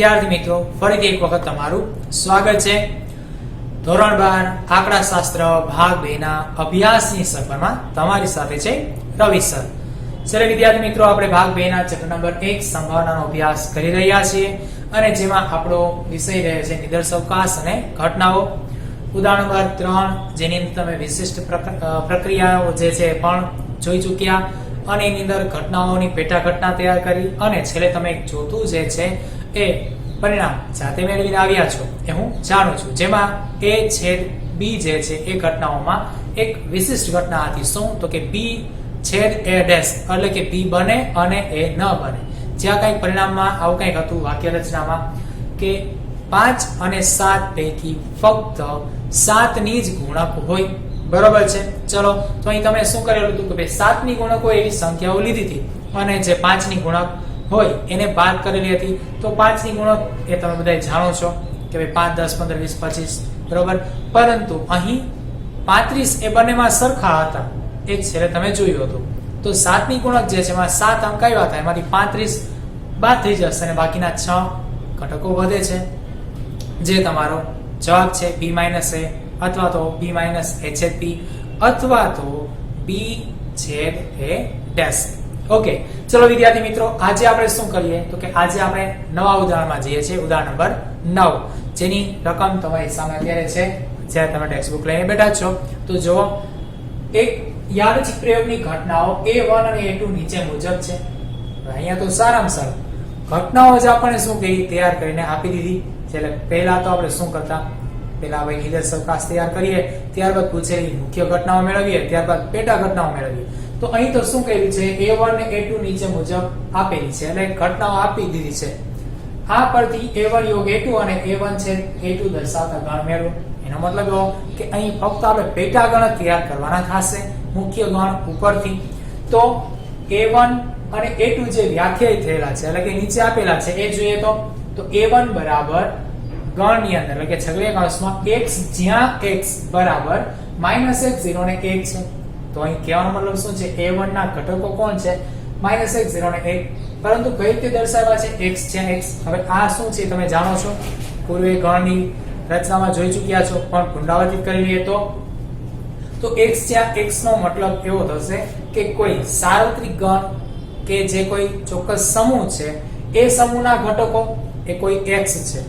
વિદ્યાર્થી મિત્રો ફરીથી એક વખત તમારું સ્વાગત છે ધોરણ 12 આંકડાશાસ્ત્ર ભાગ 2 ના અભ્યાસની સફરમાં તમારી સાથે છે રવિ સર. ચલો વિદ્યાર્થી મિત્રો આપણે ભાગ 2 ના ચેપ્ટર નંબર 1 સંભાવનાનો અભ્યાસ કરી રહ્યા છીએ અને જેમાં આપણો વિષય રહે છે નિદર્શાવકાશ અને ઘટનાઓ. ઉદાહરણ નંબર 3 જેની અંદર તમે વિશિષ્ટ પ્રક્રિયાઓ જે છે પણ જોઈ ચૂક્યા અને એની અંદર ઘટનાઓની પેટા ઘટના તૈયાર કરી અને છેલ્લે તમે એક ચોથું જે છે એ પરિણામ જાતે મેળવીને આવ્યા છો એ હું જાણું છું, જેમાં A છેદ B જે છે એ ઘટનાઓમાં એક વિશિષ્ટ ઘટના હતી. શું? તો કે B છેદ A ડેશ એટલે કે B બને અને A ન બને. જ્યાં કંઈક પરિણામમાં આવું કંઈક હતું વાક્ય રચનામાં કે 5 અને 7 પૈકી ફક્ત 7 ની જ ગુણક હોય. બરોબર છે. ચલો તો અહીં તમે શું કરેલું હતું કે ભાઈ 7 ની ગુણકો એવી સંખ્યાઓ લીધી હતી અને જે 5 ની ગુણક હોય એને બાદ કરેલી હતી. તો 5 ની ગુણક એ તમે બધા જાણો છો કે ભાઈ 5 10 15 20 25 બરોબર, પરંતુ અહીં 35 એ બંનેમાં સરખા હતા એ છેલ્લે તમે જોયું હતું. તો 7 ની ગુણક જે છે એમાં 7 અંક આવ્યા હતા, એમાંથી 35 બાદ થઈ જશે અને બાકીના 6 ઘટકો વધે છે, જે તમારો જવાબ છે B માઇનસ A અથવા તો B માઇનસ A છેદ B અથવા તો B છેદ A ડેશ. ઓકે, ચલો વિદ્યાર્થી મિત્રો આજે આપણે શું કરીએ તો કે આજે આપણે નવા ઉદાહરણમાં જઈએ છીએ. ઉદાહરણ નંબર 9 જેની રકમ તમારી સામે અત્યારે છે જ્યારે તમે ટેક્સ્ટબુક લઈને બેઠા છો. તો જો એક યાદચ્છિક પ્રયોગની ઘટનાઓ A1 અને A2 નીચે મુજબ છે. અહીંયા તો સારામાં સારું ઘટનાઓ જ આપણને શું કહી તૈયાર કરીને આપી દીધી. એટલે પહેલા તો આપણે શું કરતા, પહેલા આપણે નિદર્શાવકાશ તૈયાર કરીએ, ત્યારબાદ પૂછેલી મુખ્ય ઘટનાઓ મેળવીએ, ત્યારબાદ પેટા ઘટનાઓ મેળવીએ. તો અહીં તો શું કહ્યું છે A1 અને A2 નીચે મુજબ આપેલી છે એટલે ઘટનાઓ આપી દીધી છે. આ પરથી A1 યોગ A2 અને A1 છે A2 દર્શાવતા ગણ મેળવો. એનો મતલબ એવો કે અહીં ફક્ત આપણે પેટા ગણ તૈયાર કરવાના થશે મુખ્ય ગણ ઉપરથી. તો A1 અને A2 જે વ્યાખ્યાયિત થયેલા છે એટલે કે નીચે આપેલા છે એ જોઈએ તો A1 બરાબર ગણની અંદર એટલે કે છગડીયા કૌંસમાં x જ્યાં x બરાબર -x 0 ને 1 છે. તો અહીં કહેવાનો મતલબ શું છે, A1 ના ઘટકો કોણ છે -x 0 ને 1, પરંતુ કઈ રીતે દર્શાવ્યા છે x જ્યાં x. હવે આ શું છે તમે જાણો છો, પૂર્વે ગણની રચનામાં જોઈ ચૂક્યા છો, પણ પુનરાવર્તિત કરી લઈએ તો x જ્યાં x નો મતલબ એવો થશે કે કોઈ સાર્વત્રિક ગણ કે જે કોઈ ચોક્કસ સમૂહ છે એ સમૂહના ઘટકો એ કોઈ x છે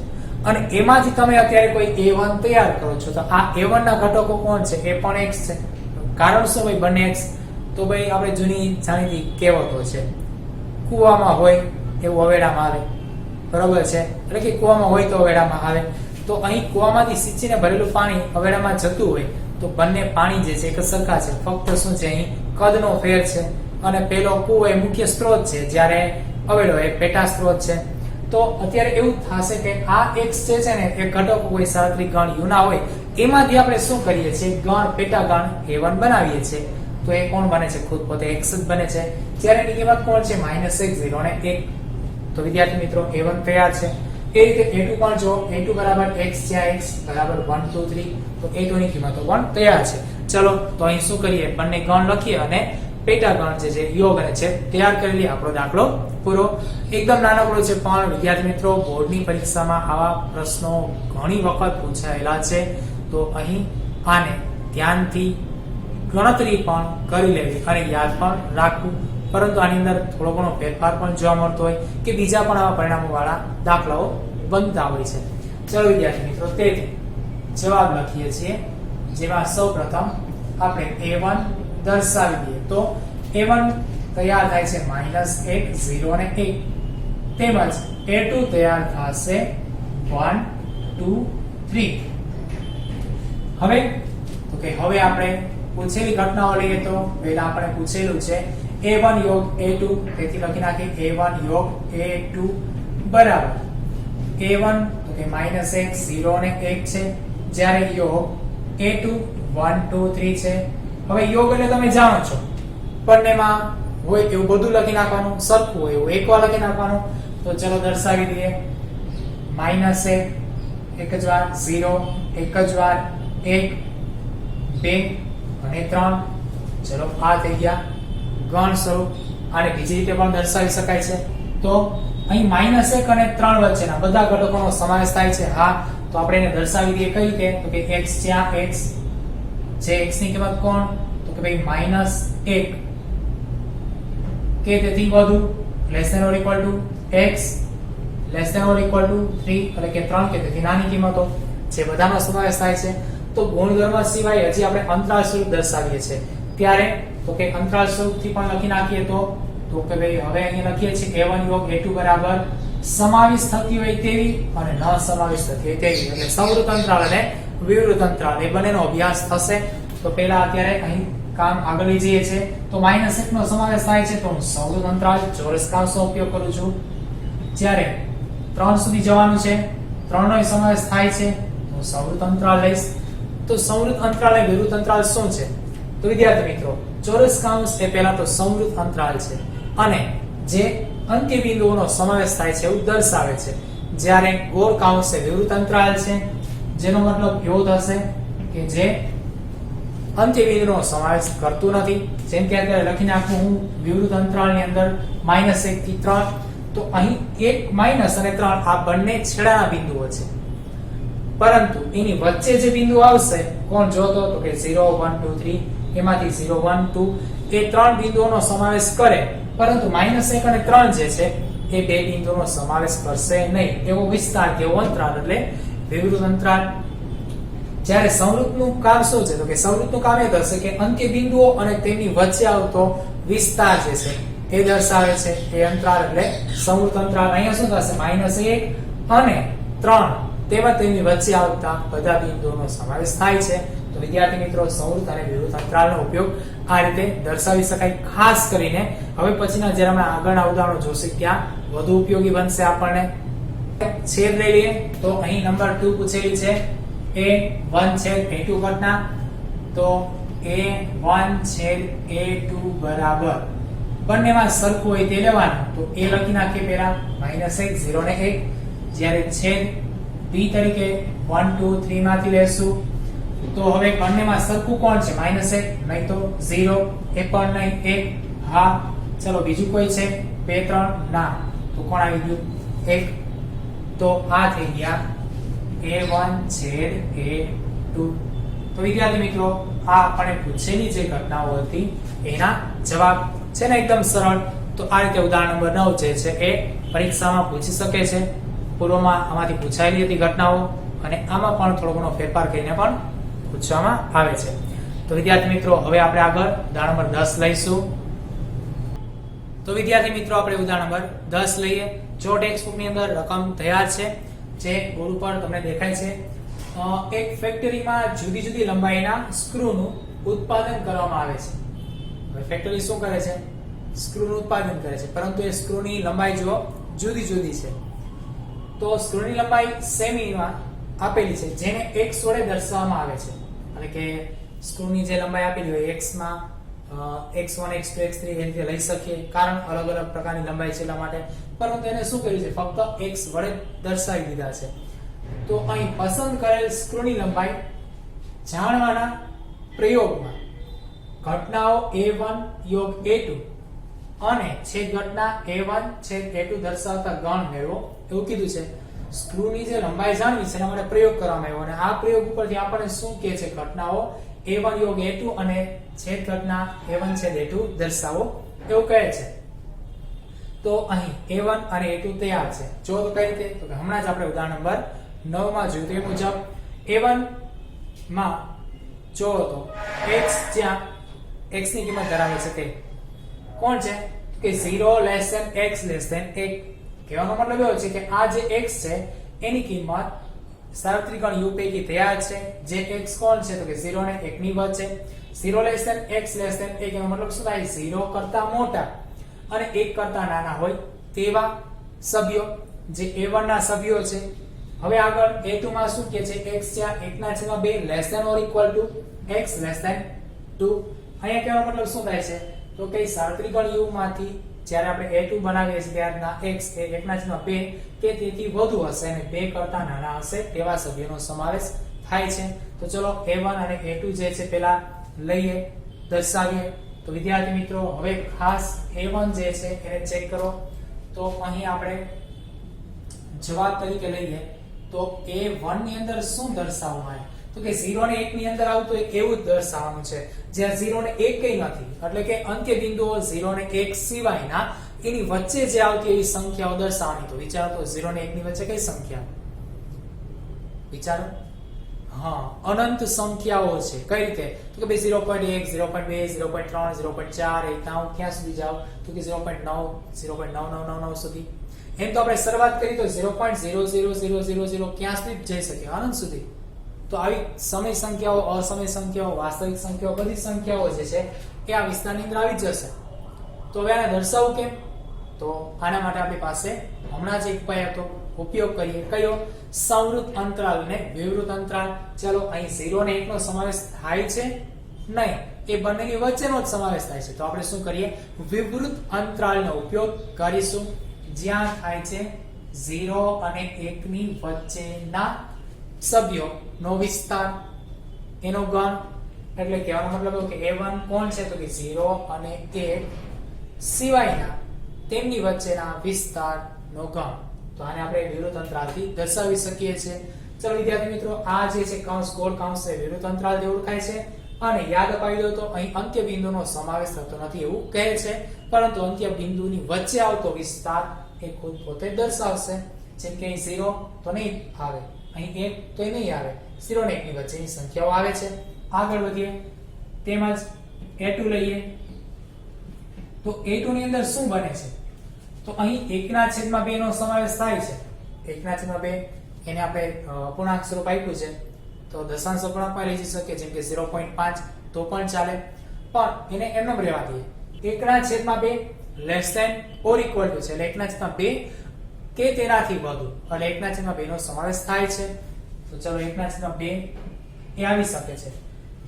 અને એમાંથી તમે અત્યારે કોઈ A1 તૈયાર કરો છો તો આ A1 ના ઘટકો કોણ છે એ પણ x છે. કારણ શું ભાઈ બંને x? તો ભાઈ આપણે જૂની જાણીતી કહેવતો છે, કૂવામાં હોય એવું અવેડામાં આવે. બરોબર છે, એટલે કે કૂવામાં હોય તો અવેડામાં આવે. તો અહીં કૂવામાંથી સિંચીને ભરેલું પાણી અવેડામાં જતું હોય તો બંને પાણી જે છે એક સરખા છે, ફક્ત શું છે અહીં કદનો ફેર છે અને પેલો કૂવો એ મુખ્ય સ્ત્રોત છે જ્યારે અવેડો એ પેટા સ્ત્રોત છે. તો અત્યારે એવું થશે કે આ x જે છે ને એ ઘટકો કોઈ સાર્વત્રિક ગણ u ના હોય એમાંથી આપણે શું કરીએ છીએ ગણ પેટા ગણ A1 બનાવીએ છીએ. તો એ કોણ બને છે? ખુદ પોતે x જ બને છે. જ્યારે એની કિંમત કોણ છે -x 0 ને 1. તો વિદ્યાર્થી મિત્રો A1 તૈયાર છે. એ રીતે A2 પણ જો A2 બરાબર x જ્યાં x બરાબર 1 2 3 તો A2 ની કિંમતો પણ તૈયાર છે. ચલો તો અહીં શું કરીએ, બંને ગણ લખીએ અને પેટા ગણ જે છે યોગ અને છે તૈયાર કરેલી આપણો દાખલો પૂરો. એકદમ નાનકડો છે પણ વિદ્યાર્થી મિત્રો બોર્ડની પરીક્ષામાં આવા પ્રશ્નો ઘણી વખત પૂછાયેલા છે. તો અહીં આને ધ્યાનથી ગણતરી પણ કરી લેવી અને યાદ પણ રાખવું, પરંતુ આની અંદર થોડો ઘણો ફેરફાર પણ જોવા મળતો હોય કે બીજા પણ આવા પરિણામો વાળા દાખલાઓ બનતા હોય છે. ચલો વિદ્યાર્થી મિત્રો તેથી જવાબ લખીએ છીએ, જેમાં સૌપ્રથમ આપણે A1 દર્શાવી દઈએ. તો A1 તૈયાર થાય છે -1 0 અને 1, તેમજ A2 તૈયાર થશે 1 2 3. હવે તો કે હવે આપણે પૂછેલી ઘટનાઓ લઈએ. તો પહેલા આપણે પૂછેલું છે A1 યોગ A2, તેથી લખી નાખીએ A1 યોગ A2 બરાબર A1 તો કે -x 0 અને 1 છે, જ્યારે યોગ A2 1 2 3 છે. હવે યોગ એટલે તમે જાણો છો બંનેમાં હોય એવું બધું લખી નાખવાનું, સરખું હોય એવું એકવાર લખી નાખવાનું. તો ચલો દર્શાવી દઈએ -1 એક જ વાર, 0 એક જ વાર, 1 2 અને 3. ચલો આ થઈ ગયા ગણ સ્વરૂપ. આને બીજી રીતે પણ દર્શાવી શકાય છે. તો અહીં -1 અને 3 વચ્ચેના બધા ઘટકોનો સમાવેશ થાય છે. હા, તો આપણે એને દર્શાવી દઈએ કઈ રીતે, તો કે x જ્યાં x જે x ની કિંમત કોણ, તો કે ભાઈ -1 કે તેથી વધુ less than or equal to x less than or equal to 3 એટલે કે 3 કે તેથી નાની કિંમતો જે બધાનો સમાવેશ થાય છે. તો ગુણધર્મ સિવાય હજી આપણે અંતરાલ સ્વરૂપ દર્શાવીએ છીએ ત્યારે તો કે અંતરાલ સ્વરૂપથી પણ લખી નાખીએ તો કે ભાઈ હવે અહીં લખીએ છીએ a1 યોગ a2 બરાબર સમાવેશ થતી હોય તેવી અને ન સમાવેશ થતી હોય તેવી, એટલે સંવૃત અંતરાલ અને વિવૃત અંતરાલ એ બંનેનો અભ્યાસ થશે. તો પહેલા અત્યારે અહીં કામ આગળ લઈ જઈએ છે. તો -1 નો સમાવેશ થાય છે તો હું સંવૃત અંતરાલ ચોરસ કૌંસનો ઉપયોગ કરું છું. જ્યારે 3 સુધી જવાનું છે 3 નો સમાવેશ થાય છે તો હું સંવૃત અંતરાલ લઈશ. તો સંવૃત અંતરાલ અને વિવૃત અંતરાલ શું છે, તો વિદ્યાર્થી મિત્રો ચોરસ કૌંસ એ પહેલા તો સંવૃત અંતરાલ છે અને જે અંત્ય બિંદુઓનો સમાવેશ થાય છે એવું દર્શાવે છે. જ્યારે ગોળ કૌંસ એ વિવૃત અંતરાલ છે જેનો મતલબ એવો થશે કે જે અંત્ય બિંદુનો સમાવેશ કરતું નથી. જેમ કે અત્યારે લખી નાખું હું વિવૃત અંતરાલની અંદર -1 થી 3, તો અહીં 1 અને 3 આ બંને છેડાના બિંદુઓ છે, પરંતુ એની વચ્ચે જે બિંદુ આવશે કોણ જોતો, તો કે 0 1 2 3 એમાંથી 0 1 2 એ ત્રણ બિંદુઓનો સમાવેશ કરે, પરંતુ -1 અને 3 જે છે એ બે બિંદુઓનો સમાવેશ કરશે નહીં. એવો વિસ્તાર કે એવો અંતરાલ એટલે વિવૃત અંતરાલ. જ્યારે સંવૃતનું કામ શું છે, તો કે સંવૃતનું કામ એ થશે કે અંત્ય બિંદુઓ અને તેમની વચ્ચે આવતો વિસ્તાર જે છે એ દર્શાવે છે એ અંતરાલ એટલે સંવૃત અંતરાલ. અહીંયા શું થશે, -1 અને 3 તેમાં તેમની વચ્ચે આવતા બધા બિંદુઓનો સમાવેશ થાય છે. તો વિદ્યાર્થી મિત્રો સંવૃત અને વિવૃત અંતરાલનો ઉપયોગ આ રીતે દર્શાવી શકાય. ખાસ કરીને હવે પછીના જ્યારે આપણે આગળના ઉદાહરણો જોશું ત્યાં વધુ ઉપયોગી બનશે આપણને. છેદ લઈ લઈએ તો અહીં નંબર 2 પૂછેલી છે a1/a2 ઘટના. તો a1/a2 બરાબર બંનેમાં સરખું હોય તે લેવાનું. તો a લખી નાખીએ પહેલા -1 0 ને 1, જ્યારે છેદ b તરીકે 1 2 3 માંથી લેશું. તો હવે બંનેમાં સરખું કોણ છે, -1 નહીં તો 0 એ પણ નહીં 1. હા, ચલો બીજું કોઈ છે 2 3 ના, તો કોણ આવી ગયું 1. તો આ થઈ ગયા a1/a2. તો વિદ્યાર્થી મિત્રો આ આપણે પૂછેલી જે ઘટનાઓ હતી એના જવાબ છે ને એકદમ સરળ. તો આ રીતે ઉદાહરણ નંબર 9 જે છે એ પરીક્ષામાં પૂછી શકે છે. પૂર્વમાં આમાંથી પૂછાયેલી હતી ઘટનાઓ અને આમાં પણ થોડો ઘણો ફેરફાર કરીને પણ પૂછવામાં આવે છે. તો વિદ્યાર્થી મિત્રો હવે આપણે આગળ ઉદાહરણ નંબર 10 લઈશું. તો વિદ્યાર્થી મિત્રો આપણે ઉદાહરણ નંબર 10 લઈએ. જો ટેક્સ્ટબુક ની અંદર રકમ તૈયાર છે જે બોર્ડ ઉપર તમને દેખાય છે. એક ફેક્ટરીમાં જુદી જુદી લંબાઈના સ્ક્રૂનું ઉત્પાદન કરવામાં આવે છે. હવે ફેક્ટરી શું કરે છે, સ્ક્રૂનું ઉત્પાદન કરે છે, પરંતુ એ સ્ક્રૂની લંબાઈ જો જુદી જુદી છે. તો સ્ક્રૂની લંબાઈ સેમીમાં આપેલી છે જેને x વડે દર્શાવવામાં આવે છે. એટલે કે સ્ક્રૂની જે લંબાઈ આપેલી હોય x માં x1 x2 x3 એ રીતે લઈ શકીએ, કારણ અલગ અલગ પ્રકારની લંબાઈ છે એટલા માટે. પરંતુ એને શું કર્યું છે, ફક્ત x વડે દર્શાવી દીધા છે. તો અહીં પસંદ કરેલ સ્ક્રૂની લંબાઈ જાણવાના પ્રયોગમાં ઘટનાઓ a1 યોગ a2 અને છેદ ઘટના a1/a2 દર્શાવતા ગણ મેળવો એવું કીધું છે. સ્ક્રૂની જે લંબાઈ જાણવી છે એના માટે પ્રયોગ કરવામાં આવ્યો અને આ પ્રયોગ ઉપરથી આપણને શું કહે છે, ઘટનાઓ a1 યોગ a2 અને છેદ ઘટના a1/a2 દર્શાવો એવું કહે છે. તો અહીં a1 અને a2 તૈયાર છે. જો તો કઈ રીતે, તો હમણાં જ આપણે ઉદાહરણ નંબર 9 માં જોયું તે મુજબ a1 માં જો તો x જ્યાં x ની કિંમત ધરાવે છે તે કોણ છે કે 0 x 1. કહેવાનો મતલબ એવો છે કે આ જે x છે એની કિંમત સાર્વત્રિક ગણ u પૈકી તૈયાર છે. જે x કોણ છે તો કે 0 અને 1 ની વચ્ચે. 0 x 1 એનો મતલબ શું થાય, 0 કરતા મોટા અને 1 કરતા નાના હોય તેવા સભ્યો જે a1 ના સભ્યો છે. હવે આગળ a2 માં શું કહે છે, x જ્યાં 1/2 less than or equal to x less than 2. અહીંયા કહેવાનો મતલબ શું થાય છે, તો કે સાર્વત્રિક ગણ u માંથી જ્યારે આપણે a2 બનાવીએ છીએ ત્યારના x એ 1/2 કે તેથી વધુ હશે અને 2 કરતા નાના હશે તેવા સભ્યોનો સમાવેશ થાય છે. તો ચલો a1 અને a2 જે છે પહેલા લઈએ, દર્શાવીએ. તો વિદ્યાર્થી મિત્રો હવે ખાસ a1 જે છે એને ચેક કરો. તો અહીં આપણે જવાબ તરીકે લઈએ તો A1 ની અંદર શું દર્શાવવામાં આવે તો કે 0 ને 1 ની અંદર આવતું હોય એવું જ દર્શાવવાનું છે જ્યાં 0 ને 1 કઈ નથી એટલે કે અંત્ય બિંદુઓ 0 ને 1 સિવાયના એની વચ્ચે જે આવતી એવી સંખ્યાઓ દર્શાવવાની તો વિચારો તો 0 ને 1 ની વચ્ચે કઈ સંખ્યા વિચારો હા અનંત સંખ્યાઓ છે કઈ રીતે તો કે ભાઈ 0.1 0.2 0.3 0.4 એ તાવ ક્યાં સુધી જાવ તો કે 0.9 0.9999 સુધી એમ તો આપણે શરૂઆત કરી તો 0.00000 ક્યાં સુધી જઈ શકે અનંત સુધી તો આવી સમય સંખ્યાઓ અસમય સંખ્યાઓ વાસ્તવિક સંખ્યાઓ બધી સંખ્યાઓ જે છે એ આ વિસ્તારની અંદર આવી જશે તો હવે આને દર્શાવવું કેમ તો આના માટે આપણી પાસે હમણાં જ એક ઉપાય હતો ઉપયોગ કરીએ કયો સંવૃત અંતરાલ ને વિવૃત અંતરાલ ચાલો અહીં 0 ને 1 નો સમાવેશ થાય છે નહીં એ બંનેની વચ્ચેનો જ સમાવેશ થાય છે તો આપણે શું કરીએ વિવૃત અંતરાલનો ઉપયોગ કરીશું જ્યાં થાય છે 0 અને 1 ની વચ્ચેના સભ્યો નો વિસ્તાર એનો ગણ એટલે કહેવાનો મતલબ કે A1 કોણ છે તો કે 0 અને 1 સિવાયના તેમની વચ્ચેના વિસ્તારનો ગણ તો આને આપણે વિવૃત અંતરાલથી દર્શાવી શકીએ છીએ ચલો વિદ્યાર્થી મિત્રો આ જે છે કૌંસ ગોળ કૌંસ છે વિવૃત અંતરાલ જે ઓળખાય છે અને યાદ અપાવી દો તો અહીં અંત્ય બિંદુનો સમાવેશ થતો નથી એવું કહે છે પરંતુ અંત્ય બિંદુની વચ્ચે આવતો વિસ્તાર એ ખુદ પોતે દર્શાવશે જેમ કે અહીં 0 તો નહીં આવે અહીં 1 તો એ નહીં આવે 0 ને 1 ની વચ્ચેની સંખ્યાઓ આવે છે આગળ વધીએ તેમજ A2 લઈએ તો A2 ની અંદર શું બને છે તો અહીં 1/2 નો સમાવેશ થાય છે 1/2 એને આપણે પૂર્ણાંક સ્વરૂપ આપ્યું છે તો દશાંશ અપૂર્ણાંકમાં લઈ જઈ શકીએ જેમ કે 0.5 તો પણ ચાલે પણ એને એમનો રહેવા દઈએ 1/2 less than or equal to છે એટલે 1/2 કે તેનાથી વધુ એટલે 1/2 નો સમાવેશ થાય છે તો ચલો 1/2 એ આવી શકે છે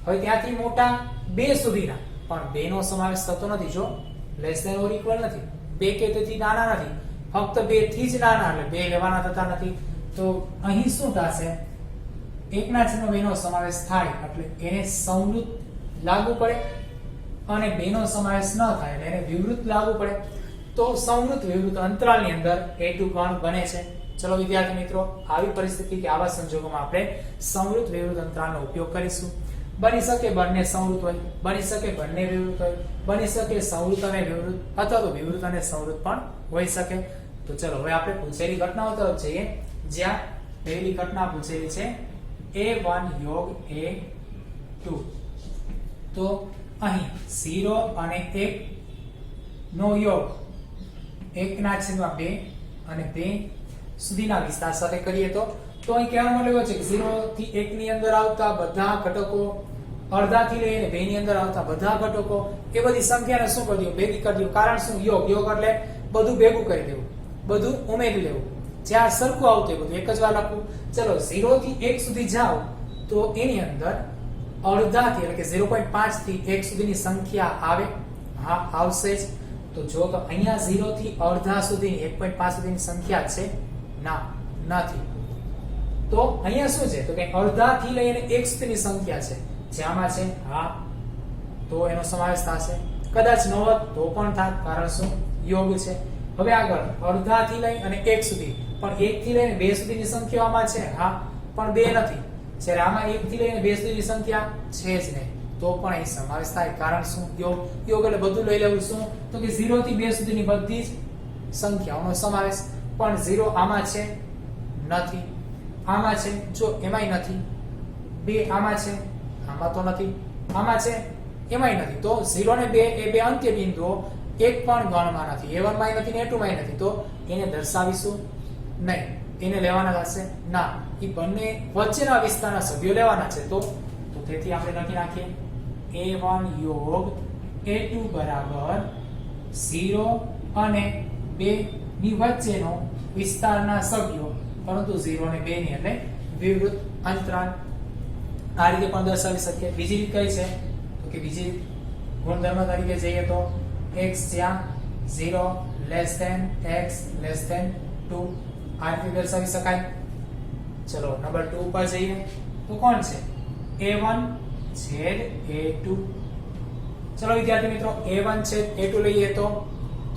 હવે ત્યાંથી મોટા 2 સુધીના પણ 2 નો સમાવેશ થતો નથી જો લેસ ધેન ઓર ઇક્વલ નથી 2 કે તેથી નાના નથી ફક્ત 2 થી જ નાના એટલે 2 લેવાના થતા નથી તો અહીં શું થશે 1/2 નો સમાવેશ થાય એટલે એને સંવૃત લાગુ પડે અને 2 નો સમાવેશ ન થાય એટલે એને વિવૃત લાગુ પડે તો સંવૃત વિવૃત અંતરાલની અંદર A2 ગણ બને છે ચલો વિદ્યાર્થી મિત્રો આવી પરિસ્થિતિ કે આવા સંજોગોમાં આપણે સંવૃત વિવૃત અંતરાલનો ઉપયોગ કરીશું બની શકે બંને સંવૃત હોય બની શકે બંને વિવૃત હોય બની શકે સંવૃત અને વિવૃત અથવા તો વિવૃત અને સંવૃત પણ હોઈ શકે તો ચલો હવે આપણે પૂછેલી ઘટનાઓ તરફ જઈએ જ્યાં પહેલી ઘટના પૂછેલી છે A1 યોગ A2 તો અહીં 0 અને 1 નો યોગ 1/2 અને 2 સુધીના વિસ્તાર સાથે કરીએ તો અહીં કહેવાનો મતલબ છે કે 0 થી 1 ની અંદર આવતા બધા ઘટકો અડધાથી લઈને 2 ની અંદર આવતા બધા ઘટકો એ બધી સંખ્યાને શું કરી દો ભેગી કરી દો કારણ શું યોગ યોગ એટલે બધું ભેગું કરી દેવું બધું ઉમેરી લેવું જ્યાં સરખું આવતું એ બધું એક જ વાર લખવું ચલો 0 થી 1 સુધી જાઓ તો એની અંદર અડધાથી એટલે કે 0.5 થી 1 સુધીની સંખ્યા આવે હા આવશે જ તો જો તો અહીંયા 0 થી અડધા સુધીની 1.5 સુધીની સંખ્યા છે ના નથી તો અહીંયા શું છે તો કે અડધાથી લઈને 1 સુધીની સંખ્યા છે જ્યાંમાં છે હા તો એનો સમાવેશ થશે કદાચ ન હોત તો પણ થાત કારણ શું યોગ છે હવે આગળ અડધાથી લઈ અને 1 સુધી પણ 1 થી લઈને 2 સુધીની સંખ્યાઓમાં છે હા પણ 2 નથી જ્યારે આમાં 1 થી લઈને 2 સુધીની સંખ્યા છે જ નહીં તો પણ અહીં સમાવેશ થાય કારણ શું યોગ યોગ એટલે બધું લઈ લેવું શું તો કે 0 થી 2 સુધીની બધી જ સંખ્યાઓનો સમાવેશ પણ 0 આમાં છે નથી આમાં છે જો એમાંય નથી 2 આમાં છે આમાં તો નથી આમાં છે એમાંય નથી તો 0 ને 2 એ બે અંત્ય બિંદુઓ એક પણ ગણમાં નથી A1 માં નથી ને A2 માં નથી તો એને દર્શાવીશું નહીં એને લેવાના થશે ના એ બંને વચ્ચેના વિસ્તારના સભ્યો લેવાના છે તો તેથી આપણે લખી નાખીએ A1 યોગ A2 બરાબર 0 અને 2 ની વચ્ચેનો વિસ્તારના સભ્યો પરંતુ 0 અને 2 ની એટલે વિવૃત અંતરાલ આ રીતે પણ દર્શાવી શકીએ બીજી રીત કઈ છે તો કે બીજી ગુણધર્મ તરીકે જઈએ તો x જ્યાં 0 less than x less than 2 આ રીતે દર્શાવી શકાય ચલો નંબર 2 પર જઈએ તો કોણ છે A1 છેદ A2 ચલો વિદ્યાર્થી મિત્રો A1 છેદ A2 લઈએ તો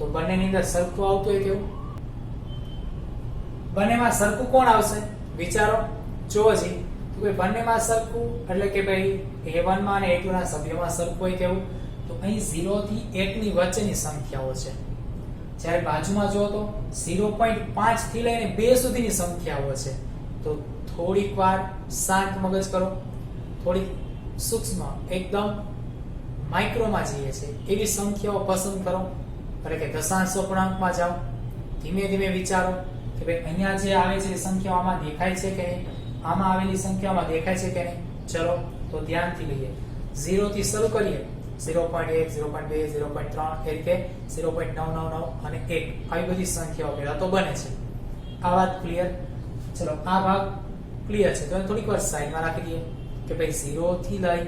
બંનેની અંદર સરખું આવતું હોય કેવું બંનેમાં સરખું કોણ આવશે વિચારો જો જી તો કે બંનેમાં સરખું એટલે કે ભાઈ a1 માં અને a2 ના સભ્યોમાં સરખું હોય તેવું તો અહીં 0 થી 1 ની વચ્ચેની સંખ્યાઓ છે જ્યારે બાજુમાં જો તો 0.5 થી લઈને 2 સુધીની સંખ્યાઓ છે તો થોડીક વાર શાંત મગજ કરો થોડી સૂક્ષ્મ એકદમ માઇક્રોમાં જઈએ છે એવી સંખ્યાઓ પસંદ કરો એટલે કે દશાંશ અપૂર્ણાંકમાં જાઓ ધીમે ધીમે વિચારો કે ભાઈ અહીંયા જે આવે છે એ સંખ્યાઓમાં દેખાય છે કે નહીં આમાં આવેલી સંખ્યાઓમાં દેખાય છે કે નહીં ચલો તો ધ્યાનથી લઈએ 0 થી શરૂ કરીએ 0.1 0.2 0.3 એ રીતે 0.999 અને 1 આવી બધી સંખ્યાઓ પહેલા તો બને છે આ વાત ક્લિયર ચલો આ ભાગ ક્લિયર છે તો થોડીક વાર સાઈડમાં રાખી દઈએ કે ભાઈ 0 થી લઈ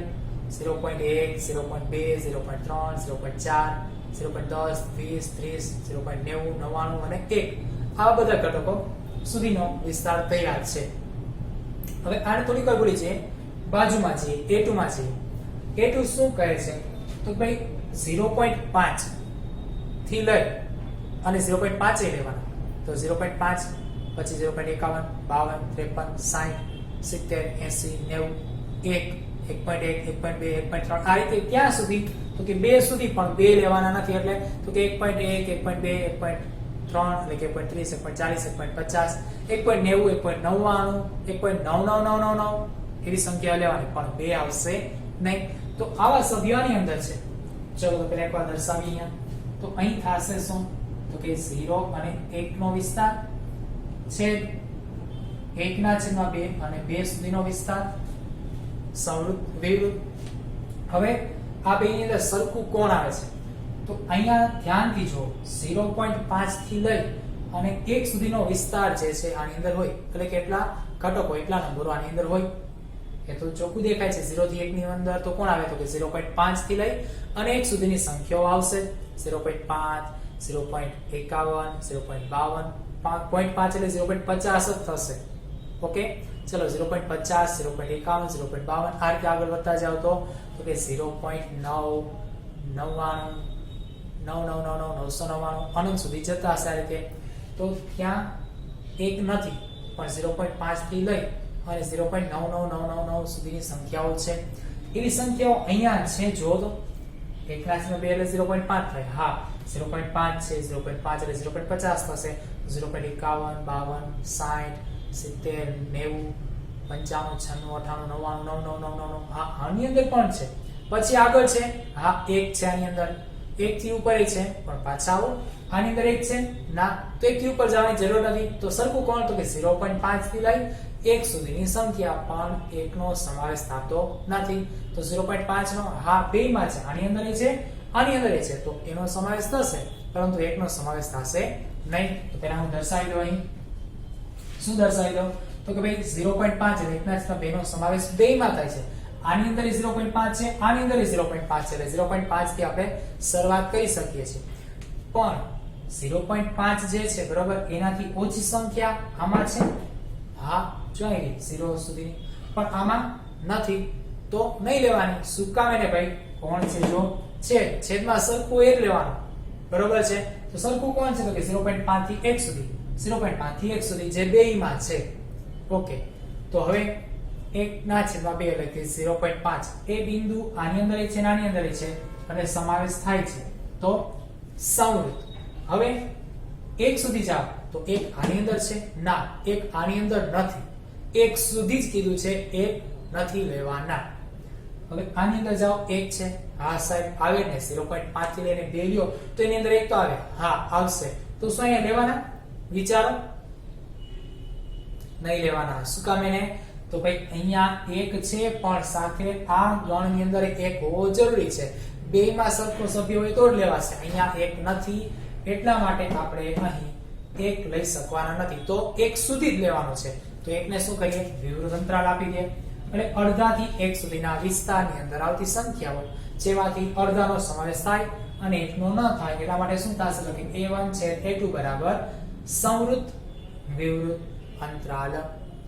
0.1 0.2 0.3 0.4 0.10 20 30 0.90 99 અને 1 આ બધા ઘટકો સુધીનો વિસ્તાર તૈયાર છે હવે આને થોડીક વાર બોલી છે બાજુમાં છે a2 માં છે a2 શું કહે છે તો ભાઈ 0.5 થી લઈ અને 0.5 એ લેવાના તો 0.5 પછી 0.51 52 53 60 70 80 90 1 1.1 1.2 1.3 આ રીતે ક્યાં સુધી તો કે 2 સુધી પણ 2 લેવાના નથી એટલે તો કે 1.1 1.2 1.3 એટલે કે 1.30 1.40 1.50 1.90 1.99 1.99999 એવી સંખ્યા લેવાની પણ 2 આવશે નહીં તો આવા સભ્યોની અંદર છે ચલો તો પહેલા એકવાર દર્શાવીએ અહીંયા તો અહીં થશે શું તો કે 0 અને 1 નો વિસ્તાર છે 1 ના છેદમાં 2 અને 2 સુધીનો વિસ્તાર સંવૃત વિવૃત હવે આ બેની અંદર સરખું કોણ આવે છે તો અહીંયા ધ્યાનથી જો 0.5 થી લઈ અને 1 સુધીનો વિસ્તાર જે છે આની અંદર હોય એટલે કેટલા ઘટકો એટલા નંબરો આની અંદર હોય એ તો ચોખ્ખું દેખાય છે 0 થી 1 ની અંદર તો કોણ આવે તો કે 0.5 થી લઈ અને 1 સુધીની સંખ્યાઓ આવશે 0.5 0.51 0.52 5.5 એટલે 0.50 જ થશે ઓકે ચલો 0.50 0.51 0.52 આ રીતે આગળ વધતા જાવ તો કે 0.9 99 999 અનંત સુધી જતા હશે આ રીતે તો ત્યાં એક નથી પણ 0.5 થી લઈ અને 0.99999 સુધીની સંખ્યાઓ છે એવી સંખ્યાઓ અહીંયા છે જો તો 1 ના છેદમાં 2 એટલે 0.5 થાય હા 0.5 છે 0.5 એટલે 0.50 થશે 0.51 52 60 70 90 95 96 98 99 99 હા આની અંદર પણ છે પછી આગળ છે હા 1 છે આની અંદર 1 થી ઉપર છે પણ પાછા આવો આની અંદર 1 છે ના તો 1 થી ઉપર જવાની જરૂર નથી તો સરખું કોણ તો કે 0.5 થી લઈ 1 સુધીની સંખ્યા પણ 1 નો સમાવેશ થતો નથી તો 0.5 નો હા બે માં છે આની અંદર છે આની અંદર છે તો એનો સમાવેશ થશે પરંતુ 1 નો સમાવેશ થશે નહીં તો પહેલા હું દર્શાવી દઉં અહીં શું દર્શાવી દઉં તો કે ભાઈ 0.5 એટલે 1 ના 2 નો સમાવેશ બે માં થાય છે આની અંદર 0.5 છે આની અંદર 0.5 છે એટલે 0.5 થી આપણે શરૂઆત કરી શકીએ છીએ પણ 0.5 જે છે બરાબર એનાથી ઓછી સંખ્યા આમાં છે હા જોઈ 0 સુધીની પણ આમાં નથી તો નહીં લેવાની શું કામ એને ભાઈ કોણ છે જો છે છેદમાં સરખું એ જ લેવાનું બરોબર છે તો સરખું કોણ છે તો કે 0.5 થી 1 સુધી 0.5 થી 1 સુધી જે બેયમાં છે ઓકે તો હવે 1 ના છેદમાં 2 એટલે કે 0.5 એ બિંદુ આની અંદર છે આની અંદર છે અને સમાવેશ થાય છે તો સંવૃત હવે 1 સુધી જાઓ તો 1 આની અંદર છે ના 1 આની અંદર નથી 1 સુધી જ કીધું છે 1 નથી લેવાના હવે આની અંદર જાઓ 1 છે હા સાહેબ આવે ને 0.5 થી લઈને 2 લ્યો તો એની અંદર 1 તો આવે હા આવશે તો શું અહીંયા લેવાના વિચારો નહીં લેવાના શું કામ એને તો ભાઈ અહીંયા 1 છે પણ સાથે આ ગણની અંદર 1 હોવો જરૂરી છે બેયમાં સરખો સભ્ય હોય તો જ લેવાશે અહીંયા 1 નથી એટલા માટે આપણે અહીં 1 લઈ શકવાના નથી તો 1 સુધી જ લેવાનો છે તો 1 ને શું કરીએ વિવૃત અંતરાલ આપી દે એટલે અડધા થી 1 સુધીના વિસ્તારની અંદર આવતી સંખ્યાઓ જેમાંથી અડધાનો સમાવેશ થાય અને 1 નો ન થાય એટલા માટે શું થશે તો કે a1 છે a2 બરાબર સંવૃત વિવૃત અંતરાલ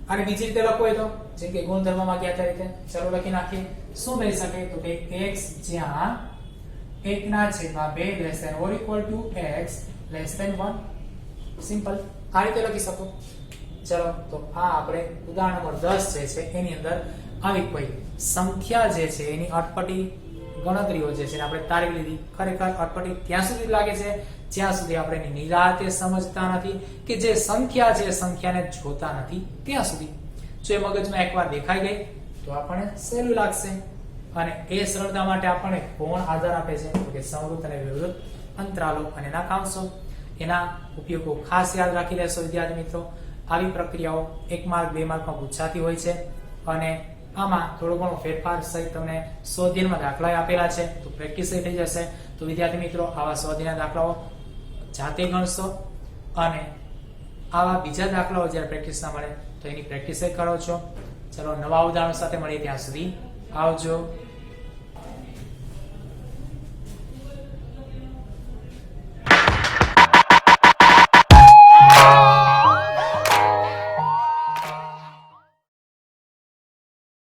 અને બીજી રીતે લખો હોય તો જેમ કે ગુણધર્મમાં ગયા હતા રીતે ચલો લખી નાખીએ શું થઈ શકે તો કે x જ્યાં 1 ના છેદમાં 2 less than or equal to x less than 1 simple આ રીતે લખી શકો. ચલો તો આ આપણે ઉદાહરણ નંબર 10 જે છે એની અંદર આવી કોઈ સંખ્યા જે છે એની અટપટી ગણતરીઓ જે છે આપણે તારવી લીધી. ખરેખર અટપટી ત્યાં સુધી લાગે છે જ્યાં સુધી આપણે એની નિરાતે સમજતા નથી કે જે સંખ્યા છે સંખ્યાને જોતા નથી ત્યાં સુધી. જો એ મગજમાં એકવાર દેખાઈ ગઈ તો આપણને સહેલું લાગશે. અને એ સરળતા માટે આપણને કોણ આધાર આપે છે તો કે સંવૃત અને વિવૃત અંતરાલો અને એના કાંસો. એના ઉપયોગો ખાસ યાદ રાખી લેશો વિદ્યાર્થી મિત્રો. આવી પ્રક્રિયાઓ 1 માર્ક 2 માર્કમાં પૂછાતી હોય છે અને આમાં થોડો ઘણો ફેરફાર સહિત તમને સ્વાધ્યાયમાં દાખલા આપેલા છે તો પ્રેક્ટિસ થઈ જશે. તો વિદ્યાર્થી મિત્રો આવા સ્વાધ્યાયના દાખલાઓ જાતે ગણશો અને આવા બીજા દાખલાઓ જ્યારે પ્રેક્ટિસ ના મળે તો એની પ્રેક્ટિસ કરો છો. ચલો નવા ઉદાહરણો સાથે મળીએ ત્યાં સુધી આવજો.